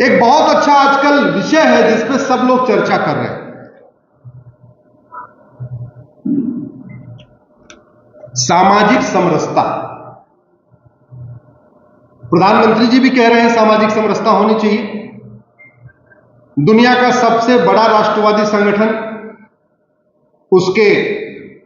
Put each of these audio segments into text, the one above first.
एक बहुत अच्छा आजकल विषय है जिस पे सब लोग चर्चा कर रहे हैं, सामाजिक समरसता। प्रधानमंत्री जी भी कह रहे हैं सामाजिक समरसता होनी चाहिए। दुनिया का सबसे बड़ा राष्ट्रवादी संगठन, उसके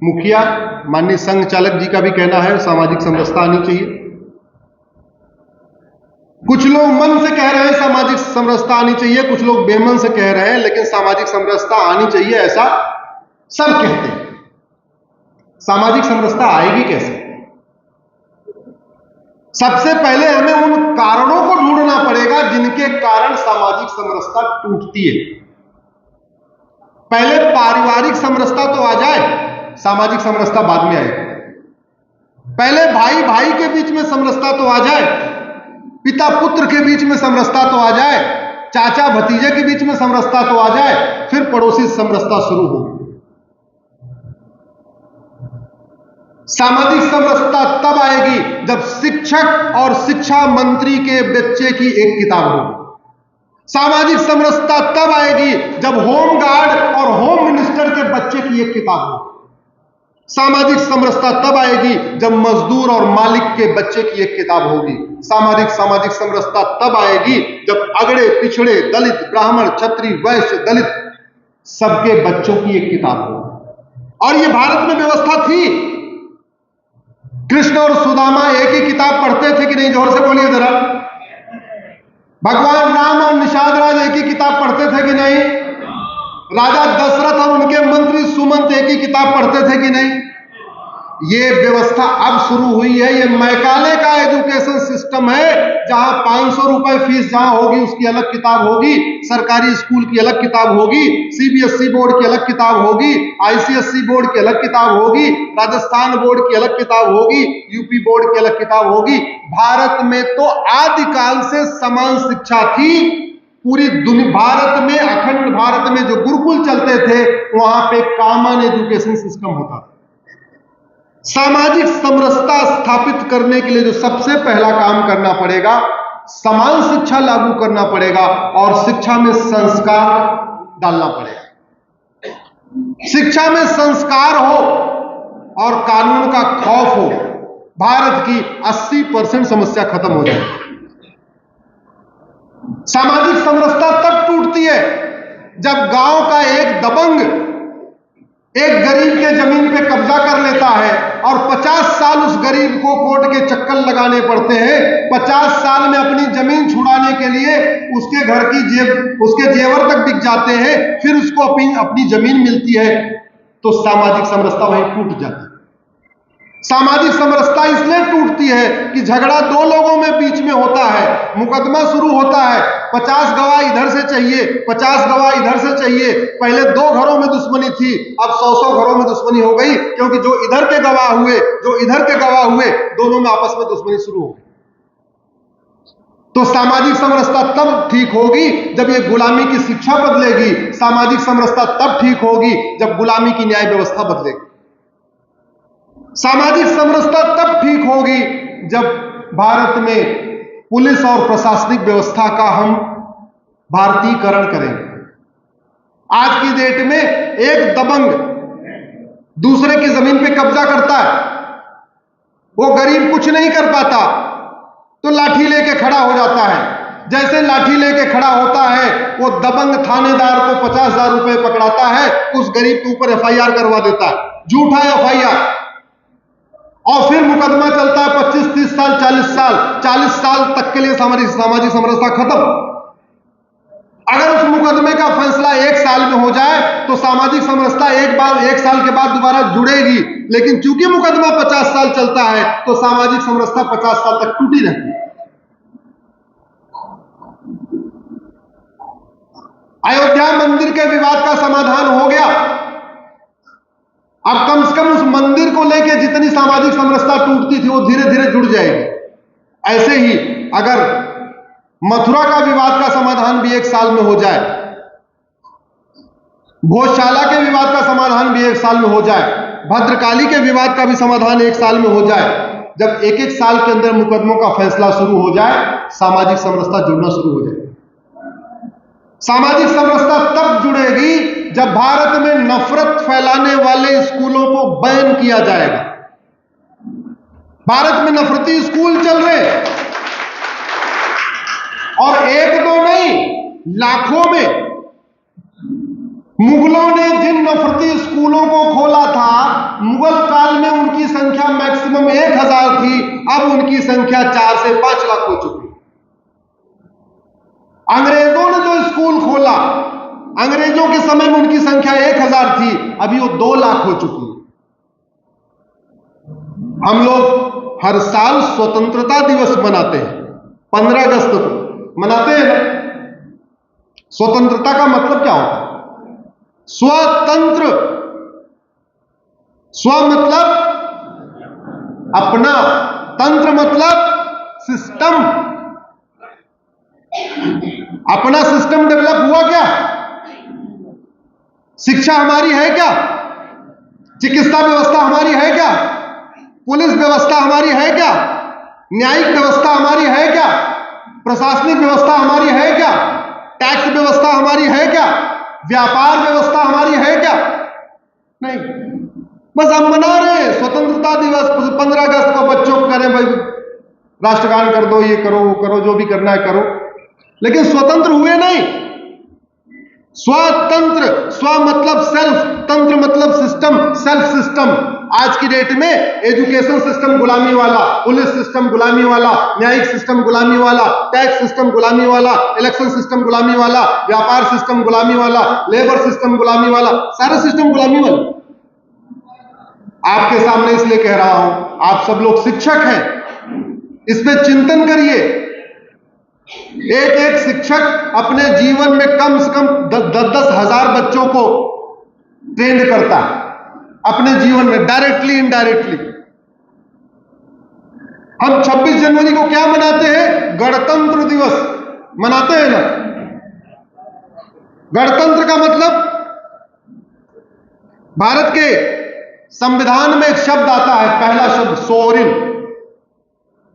मुखिया माननीय संघ चालक जी का भी कहना है सामाजिक समरसता आनी चाहिए। कुछ लोग मन से कह रहे हैं सामाजिक समरसता आनी चाहिए, कुछ लोग बेमन से कह रहे हैं, लेकिन सामाजिक समरसता आनी चाहिए ऐसा सब कहते हैं। सामाजिक समरसता आएगी कैसे? सबसे पहले हमें उन कारणों को ढूंढना पड़ेगा जिनके कारण सामाजिक समरसता टूटती है। पहले पारिवारिक समरसता तो आ जाए, सामाजिक समरसता बाद में आएगी। पहले भाई भाई के बीच में समरसता तो आ जाए, पिता पुत्र के बीच में समरसता तो आ जाए, चाचा भतीजे के बीच में समरसता तो आ जाए, फिर पड़ोसी समरसता शुरू हो। सामाजिक समरसता तब आएगी जब शिक्षक और शिक्षा मंत्री के बच्चे की एक किताब होगी। सामाजिक समरसता तब आएगी जब होम गार्ड और होम मिनिस्टर के बच्चे की एक किताब होगी। सामाजिक समरसता तब आएगी जब मजदूर और मालिक के बच्चे की एक किताब होगी। सामाजिक समरसता तब आएगी जब अगड़े पिछड़े दलित ब्राह्मण क्षत्रिय वैश्य दलित सबके बच्चों की एक किताब होगी। और ये भारत में व्यवस्था थी। कृष्ण और सुदामा एक ही किताब पढ़ते थे कि नहीं? जोर से बोलिए जरा। भगवान राम और निषाद राज एक ही किताब पढ़ते थे कि नहीं? राजा दशरथ और उनके मंत्री सुमंत एक ही किताब पढ़ते थे कि नहीं? ये व्यवस्था अब शुरू हुई है। ये मैकाले का एजुकेशन सिस्टम है, जहां 500 रुपए फीस जहां होगी उसकी अलग किताब होगी, सरकारी स्कूल की अलग किताब होगी, सीबीएसई बोर्ड की अलग किताब होगी, आईसीएसई बोर्ड की अलग किताब होगी, राजस्थान बोर्ड की अलग किताब होगी, यूपी बोर्ड की अलग किताब होगी। भारत में तो आदिकाल से समान शिक्षा थी। पूरी दुनिया भारत में, अखंड भारत में जो गुरुकुल चलते थे वहां पे कॉमन एजुकेशन सिस्टम होता था। सामाजिक समरसता स्थापित करने के लिए जो सबसे पहला काम करना पड़ेगा, समान शिक्षा लागू करना पड़ेगा और शिक्षा में संस्कार डालना पड़ेगा। शिक्षा में संस्कार हो और कानून का खौफ हो, भारत की 80% समस्या खत्म हो जाए। सामाजिक समरसता तब टूटती है जब गांव का एक दबंग एक गरीब के जमीन पे कब्जा कर लेता है और 50 साल उस गरीब को कोर्ट के चक्कर लगाने पड़ते हैं। 50 साल में अपनी जमीन छुड़ाने के लिए उसके घर की उसके जेवर तक बिक जाते हैं, फिर उसको अपनी जमीन मिलती है। तो सामाजिक समरसता वहीं टूट जाती है। सामाजिक समरसता इसलिए टूटती है कि झगड़ा दो लोगों में बीच में होता है, मुकदमा शुरू होता है, 50 गवाह इधर से चाहिए, 50 गवाह इधर से चाहिए। पहले 2 घरों में दुश्मनी थी, अब 100 घरों में दुश्मनी हो गई, क्योंकि जो इधर के गवाह हुए, जो इधर के गवाह हुए, दोनों में आपस में दुश्मनी शुरू हो गई। तो सामाजिक समरसता तब ठीक होगी जब ये गुलामी की शिक्षा बदलेगी। सामाजिक समरसता तब ठीक होगी जब गुलामी की न्याय व्यवस्था बदलेगी। सामाजिक समरसता तब ठीक होगी जब भारत में पुलिस और प्रशासनिक व्यवस्था का हम भारतीयकरण करेंगे। आज की डेट में एक दबंग दूसरे की जमीन पे कब्जा करता है, वो गरीब कुछ नहीं कर पाता तो लाठी लेके खड़ा हो जाता है। जैसे लाठी लेके खड़ा होता है, वो दबंग थानेदार को 50,000 रुपए पकड़ाता है, उस गरीब के ऊपर एफआईआर करवा देता है, झूठा एफआईआर, और फिर मुकदमा चलता है 25, 30 साल, 40 साल तक के लिए सामाजिक समरसता खत्म। अगर उस मुकदमे का फैसला 1 साल में हो जाए तो सामाजिक समरसता 1 साल के बाद दोबारा जुड़ेगी, लेकिन चूंकि मुकदमा 50 साल चलता है तो सामाजिक समरसता 50 साल तक टूटी रहती है। अयोध्या मंदिर के विवाद का समाधान हो गया, अब कम से कम उस मंदिर को लेकर जितनी सामाजिक समरसता टूटती थी वो धीरे धीरे जुड़ जाएगी। ऐसे ही अगर मथुरा का विवाद का समाधान भी 1 साल में हो जाए, भोजशाला के विवाद का समाधान भी 1 साल में हो जाए, भद्रकाली के विवाद का भी समाधान 1 साल में हो जाए, जब 1-1 साल के अंदर मुकदमों का फैसला शुरू हो जाए, सामाजिक समरसता जुड़ना शुरू हो जाए। सामाजिक समरसता तब जुड़ेगी जब भारत में नफरत फैलाने वाले स्कूलों को बैन किया जाएगा। भारत में नफरती स्कूल चल रहे और एक दो नहीं, लाखों में। मुगलों ने जिन नफरती स्कूलों को खोला था, मुगल काल में उनकी संख्या मैक्सिमम 1000 थी, अब उनकी संख्या 4 से 5 लाख हो चुकी। अंग्रेजों ने जो स्कूल खोला, अंग्रेजों के समय में उनकी संख्या 1000 थी, अभी वो 2 लाख हो चुकी है। हम लोग हर साल स्वतंत्रता दिवस मनाते हैं, 15 अगस्त को मनाते हैं ना। स्वतंत्रता का मतलब क्या होता है? स्वतंत्र, स्व मतलब अपना, तंत्र मतलब सिस्टम। अपना सिस्टम डेवलप हुआ क्या? शिक्षा हमारी है क्या? चिकित्सा व्यवस्था हमारी है क्या? पुलिस व्यवस्था हमारी है क्या? न्यायिक व्यवस्था हमारी है क्या? प्रशासनिक व्यवस्था हमारी है क्या? टैक्स व्यवस्था हमारी है क्या? व्यापार व्यवस्था हमारी है क्या? नहीं। बस हम मना रहे हैं स्वतंत्रता दिवस। 15 अगस्त को बच्चों को करें भाई राष्ट्रगान कर दो, ये करो वो करो, जो भी करना है करो, लेकिन स्वतंत्र हुए नहीं। स्वतंत्र, स्व मतलब सेल्फ, तंत्र मतलब सिस्टम, सेल्फ सिस्टम। आज की डेट में एजुकेशन सिस्टम गुलामी वाला, पुलिस सिस्टम गुलामी वाला, न्यायिक सिस्टम गुलामी वाला, टैक्स सिस्टम गुलामी वाला, इलेक्शन सिस्टम गुलामी वाला, व्यापार सिस्टम गुलामी वाला, लेबर सिस्टम गुलामी वाला, सारा सिस्टम गुलामी वाला। आपके सामने इसलिए कह रहा हूं, आप सब लोग शिक्षक हैं, इस पे चिंतन करिए। एक एक शिक्षक अपने जीवन में कम से कम 10-10 हजार बच्चों को ट्रेंड करता है अपने जीवन में, डायरेक्टली इनडायरेक्टली। हम 26 जनवरी को क्या मनाते हैं? गणतंत्र दिवस मनाते हैं ना। गणतंत्र का मतलब, भारत के संविधान में एक शब्द आता है, पहला शब्द सोवरिन।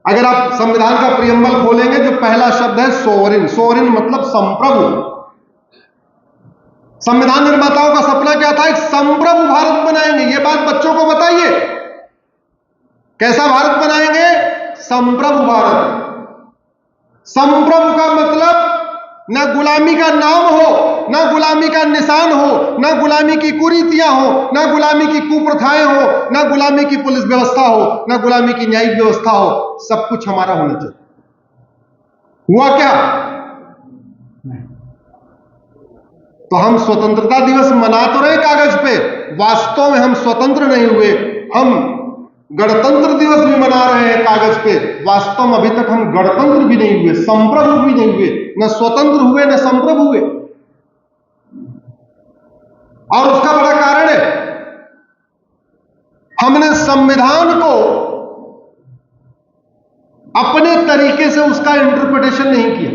अगर आप संविधान का प्रियम्बल खोलेंगे, जो पहला शब्द है सोवरिन। सोवरिन मतलब संप्रभु। संविधान निर्माताओं का सपना क्या था? एक संप्रभु भारत बनाएंगे। ये बात बच्चों को बताइए, कैसा भारत बनाएंगे? संप्रभु भारत। संप्रभु का मतलब ना गुलामी का नाम हो, ना गुलामी का निशान हो, ना गुलामी की कुरीतियां हो, ना गुलामी की कुप्रथाएं हो, ना गुलामी की पुलिस व्यवस्था हो, ना गुलामी की न्यायिक व्यवस्था हो। सब कुछ हमारा होना चाहिए। हुआ क्या? तो हम स्वतंत्रता दिवस मना तो रहे कागज पे, वास्तव में हम स्वतंत्र नहीं हुए। हम गणतंत्र दिवस भी मना रहे हैं कागज पे, वास्तव में अभी तक हम गणतंत्र भी नहीं हुए, संप्रभु भी नहीं हुए। न स्वतंत्र हुए न संप्रभु हुए। और उसका बड़ा कारण है, हमने संविधान को अपने तरीके से उसका इंटरप्रिटेशन नहीं किया।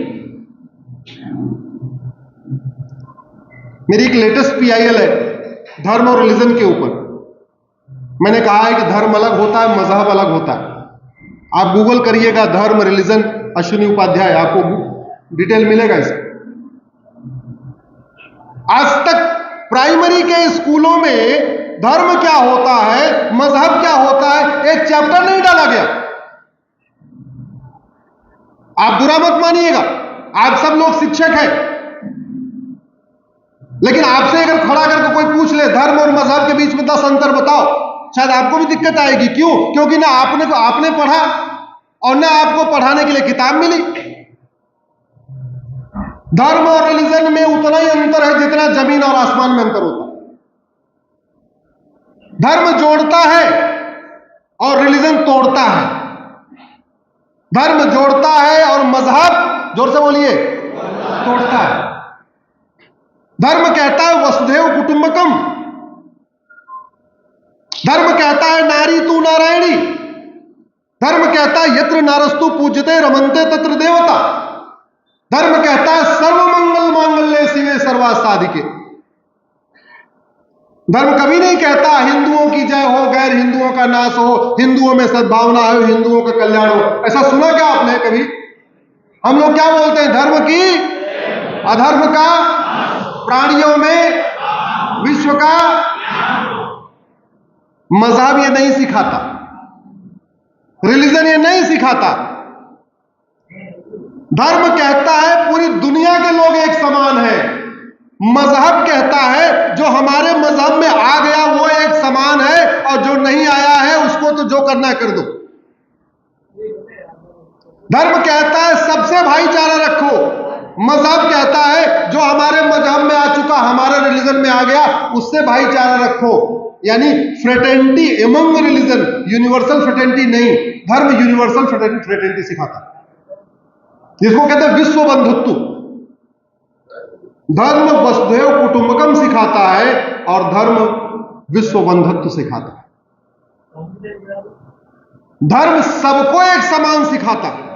मेरी एक लेटेस्ट PIL है धर्म और रिलीजन के ऊपर। मैंने कहा है कि धर्म अलग होता है, मजहब अलग होता है। आप गूगल करिएगा धर्म रिलीजन अश्विनी उपाध्याय, आपको डिटेल मिलेगा इसका। आज तक प्राइमरी के स्कूलों में धर्म क्या होता है, मजहब क्या होता है, एक चैप्टर नहीं डाला गया। आप बुरा मत मानिएगा, आप सब लोग शिक्षक हैं, लेकिन आपसे अगर खड़ा करके कोई पूछ ले धर्म और मजहब के बीच में 10 अंतर बताओ, शायद आपको भी दिक्कत आएगी। क्यों? क्योंकि ना आपने पढ़ा और ना आपको पढ़ाने के लिए किताब मिली। धर्म और रिलीजन में उतना ही अंतर है जितना जमीन और आसमान में अंतर होता है। धर्म जोड़ता है और रिलीजन तोड़ता है। धर्म जोड़ता है और मजहब, जोर से बोलिए, तोड़ता है। धर्म कहता है वसुधैव कुटुंबकम, धर्म कहता है नारी तू नारायणी, धर्म कहता है यत्र नारस्तु पूज्यते रमन्ते तत्र देवता, धर्म कहता है सर्वमंगल मांगल्ये शिवे सर्वार्थ साधिके। धर्म कभी नहीं कहता हिंदुओं की जय हो, गैर हिंदुओं का नाश हो, हिंदुओं में सद्भावना हो, हिंदुओं का कल्याण हो। ऐसा सुना क्या आपने कभी? हम लोग क्या बोलते हैं? धर्म की अधर्म का, प्राणियों में विश्व का। मजहब ये नहीं सिखाता, रिलीजन ये नहीं सिखाता। धर्म कहता है पूरी दुनिया के लोग एक समान हैं। मजहब कहता है जो हमारे मजहब में आ गया वो एक समान है, और जो नहीं आया है उसको तो जो करना है कर दो। धर्म कहता है सबसे भाईचारा रखो, मजहब कहता है जो हमारे मजहब में आ चुका, हमारे रिलीजन में आ गया, उससे भाईचारा रखो। यानी fraternity among religion, universal fraternity नहीं। धर्म यूनिवर्सल फ्रेटर्निटी सिखाता है, जिसको कहते हैं विश्व बंधुत्व। धर्म वसुधैव कुटुंबकम सिखाता है और धर्म विश्व बंधुत्व सिखाता है। धर्म सबको एक समान सिखाता है।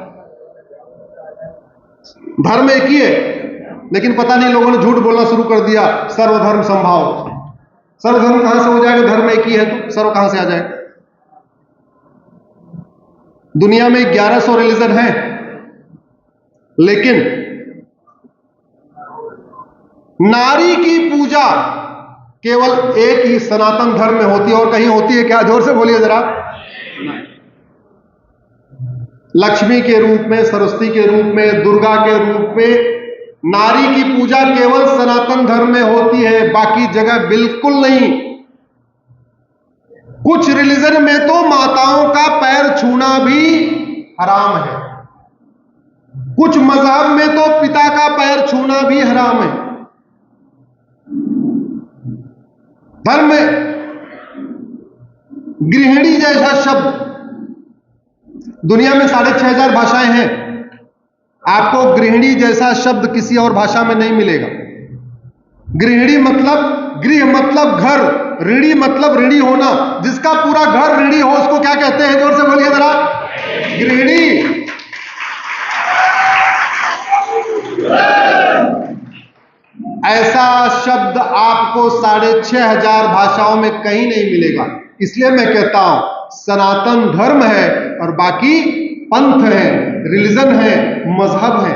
धर्म एक ही है, लेकिन पता नहीं लोगों ने झूठ बोलना शुरू कर दिया, सर्वधर्म संभाव। सर्वधर्म कहां से हो जाएगा? धर्म एक ही है तो सर्व कहां से आ जाएगा? दुनिया में 1100 रिलीजन है, लेकिन नारी की पूजा केवल एक ही सनातन धर्म में होती है। और कहीं होती है क्या? जोर से बोलिए जरा। लक्ष्मी के रूप में, सरस्वती के रूप में, दुर्गा के रूप में नारी की पूजा केवल सनातन धर्म में होती है, बाकी जगह बिल्कुल नहीं। कुछ रिलीजन में तो माताओं का पैर छूना भी हराम है। कुछ मजहब में तो पिता का पैर छूना भी हराम है। धर्म में गृहिणी जैसा शब्द, दुनिया में 6500 भाषाएं हैं, आपको गृहिणी जैसा शब्द किसी और भाषा में नहीं मिलेगा। गृहिणी मतलब, गृह मतलब घर, ऋणी मतलब ऋणी होना। जिसका पूरा घर ऋणी हो उसको क्या कहते हैं? जोर से बोलिए जरा। गृहिणी। ऐसा शब्द आपको 6500 भाषाओं में कहीं नहीं मिलेगा। इसलिए मैं कहता हूं सनातन धर्म है और बाकी पंथ है, रिलीजन है, मजहब है।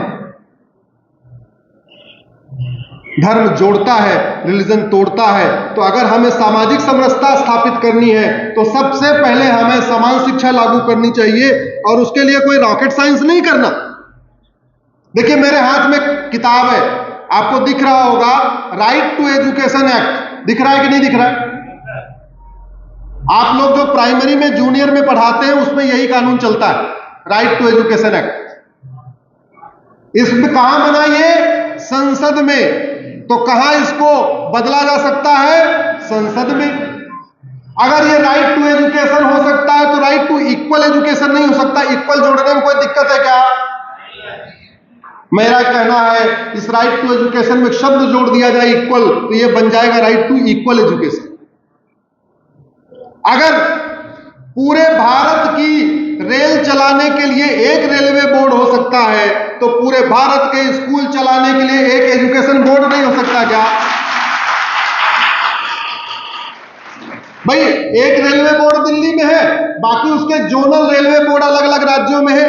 धर्म जोड़ता है, रिलीजन तोड़ता है। तो अगर हमें सामाजिक समरसता स्थापित करनी है तो सबसे पहले हमें समान शिक्षा लागू करनी चाहिए, और उसके लिए कोई रॉकेट साइंस नहीं करना। देखिए मेरे हाथ में किताब है, आपको दिख रहा होगा, राइट टू एजुकेशन एक्ट। दिख रहा है कि नहीं दिख रहा है? आप लोग जो प्राइमरी में, जूनियर में पढ़ाते हैं उसमें यही कानून चलता है, राइट टू एजुकेशन एक्ट। इसमें कहां बना? ये संसद में। तो कहां इसको बदला जा सकता है? संसद में। अगर ये राइट टू एजुकेशन हो सकता है तो राइट टू इक्वल एजुकेशन नहीं हो सकता? इक्वल जोड़ने में कोई दिक्कत है क्या? मेरा कहना है इस राइट टू एजुकेशन में शब्द जोड़ दिया जाए इक्वल, तो ये बन जाएगा राइट टू इक्वल एजुकेशन। अगर पूरे भारत की रेल चलाने के लिए एक रेलवे बोर्ड हो सकता है, तो पूरे भारत के स्कूल चलाने के लिए एक एजुकेशन बोर्ड नहीं हो सकता क्या? भाई एक रेलवे बोर्ड दिल्ली में है, बाकी उसके जोनल रेलवे बोर्ड अलग अलग राज्यों में है।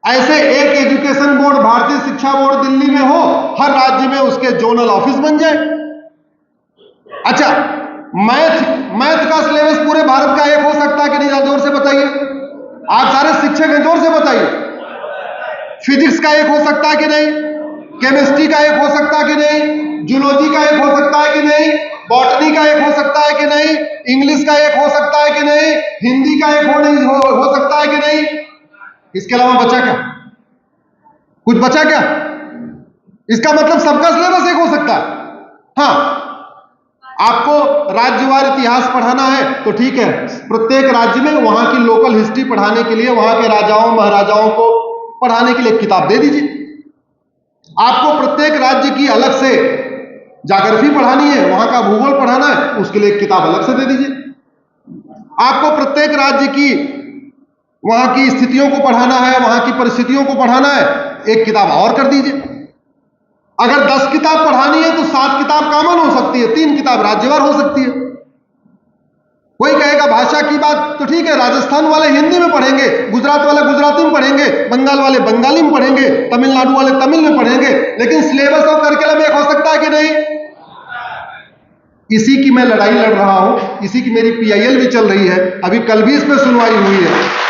ऐसे एक एजुकेशन बोर्ड, भारतीय शिक्षा बोर्ड दिल्ली में हो, हर राज्य में उसके जोनल ऑफिस बन जाए। अच्छा, मैथ का सिलेबस पूरे भारत का एक हो सकता है कि नहीं? जोर से बताइए। आप सारे शिक्षक हैं, जोर से बताइए। फिजिक्स का एक हो सकता है कि नहीं? केमिस्ट्री का एक हो सकता है कि नहीं? जूलॉजी का एक हो सकता है कि नहीं? बॉटनी का एक हो सकता है कि नहीं? इंग्लिश का एक हो सकता है कि नहीं? हिंदी का एक हो सकता है कि नहीं? इसके अलावा बचा क्या? कुछ बचा क्या? इसका मतलब सबका सिलेबस एक हो सकता है। हाँ, आपको राज्यवार इतिहास पढ़ाना है तो ठीक है, प्रत्येक राज्य में वहां की लोकल हिस्ट्री पढ़ाने के लिए, वहां के राजाओं महाराजाओं को पढ़ाने के लिए एक किताब दे दीजिए। आपको प्रत्येक राज्य की अलग से ज्योग्राफी पढ़ानी है, वहां का भूगोल पढ़ाना है, उसके लिए एक किताब अलग से दे दीजिए। आपको प्रत्येक राज्य की वहां की स्थितियों को पढ़ाना है, वहां की परिस्थितियों को पढ़ाना है, एक किताब और कर दीजिए। अगर 10 किताब पढ़ानी है तो 7 किताब कॉमन हो सकती है, 3 किताब राज्यवार हो सकती है। कोई कहेगा भाषा की बात, तो ठीक है, राजस्थान वाले हिंदी में पढ़ेंगे, गुजरात वाले गुजराती में पढ़ेंगे, बंगाल वाले बंगाली में पढ़ेंगे, तमिलनाडु वाले तमिल में पढ़ेंगे, लेकिन सिलेबस और करिकुलम एक हो सकता है कि नहीं? इसी की मैं लड़ाई लड़ रहा हूं, इसी की मेरी PIL भी चल रही है, अभी कल भी इस पे सुनवाई हुई है।